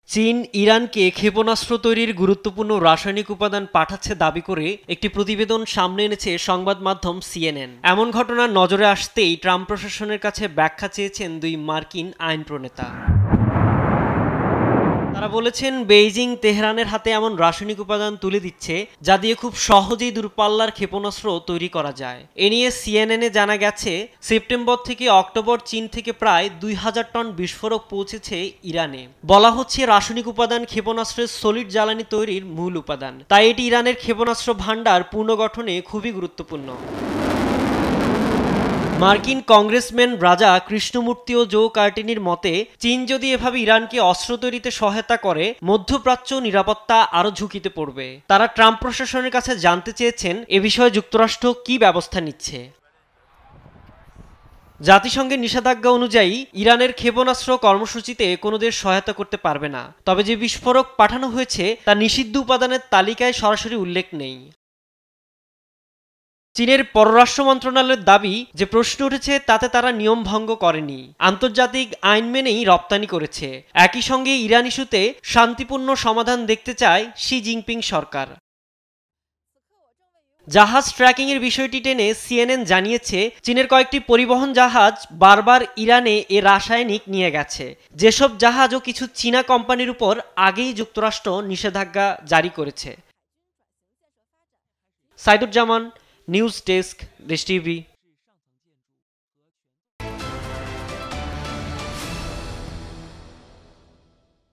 চীন ইরানকে ক্ষেপণাস্ত্র তৈরির গুরুত্বপূর্ণ রাসায়নিক উপাদান পাঠাচ্ছে দাবি করে একটি প্রতিবেদন সামনে এনেছে সংবাদ মাধ্যম সিএনএন। এমন ঘটনা নজরে আসতেই ট্রাম্প প্রশাসনের কাছে ব্যাখ্যা চেয়েছেন দুই মার্কিন আইন প্রণেতা। তারা বলেছেন, বেইজিং তেহরানের হাতে এমন রাসায়নিক উপাদান তুলে দিচ্ছে যা দিয়ে খুব সহজেই দূরপাল্লার ক্ষেপণাস্ত্র তৈরি করা যায়। এ নিয়ে সিএনএনে জানা গেছে, সেপ্টেম্বর থেকে অক্টোবর চীন থেকে প্রায় 2000 টন বিস্ফোরক পৌঁছেছে ইরানে। বলা হচ্ছে, রাসায়নিক উপাদান ক্ষেপণাস্ত্রের সলিড জ্বালানি তৈরির মূল উপাদান, তাই এটি ইরানের ক্ষেপণাস্ত্র ভান্ডার পুনর্গঠনে খুবই গুরুত্বপূর্ণ। মার্কিন কংগ্রেসম্যান রাজা কৃষ্ণমূর্তি ও জো কার্টিনির মতে, চীন যদি এভাবে ইরানকে অস্ত্র তৈরিতে সহায়তা করে, মধ্যপ্রাচ্য নিরাপত্তা আরও ঝুঁকিতে পড়বে। তারা ট্রাম্প প্রশাসনের কাছে জানতে চেয়েছেন এ বিষয়ে যুক্তরাষ্ট্র কী ব্যবস্থা নিচ্ছে। জাতিসংঘের নিষেধাজ্ঞা অনুযায়ী ইরানের ক্ষেপণাস্ত্র কর্মসূচিতে কোনো দেশ সহায়তা করতে পারবে না, তবে যে বিস্ফোরক পাঠানো হয়েছে তা নিষিদ্ধ উপাদানের তালিকায় সরাসরি উল্লেখ নেই। চীনের পররাষ্ট্র মন্ত্রণালয়ের দাবি, যে প্রশ্ন উঠেছে তাতে তারা নিয়ম ভঙ্গ করেনি, আন্তর্জাতিক আইন মেনেই রপ্তানি করেছে। একই সঙ্গে ইরান ইস্যুতে শান্তিপূর্ণ সমাধান দেখতে চায় শি জিনপিং সরকার। জাহাজ ট্র্যাকিংয়ের বিষয়টি টেনে সিএনএন জানিয়েছে, চীনের কয়েকটি পরিবহন জাহাজ বারবার ইরানে এ রাসায়নিক নিয়ে গেছে। যেসব জাহাজ ও কিছু চীনা কোম্পানির উপর আগেই যুক্তরাষ্ট্র নিষেধাজ্ঞা জারি করেছে। সাইদুজ্জামান, নিউজ ডেস্ক, দেশ টিভি।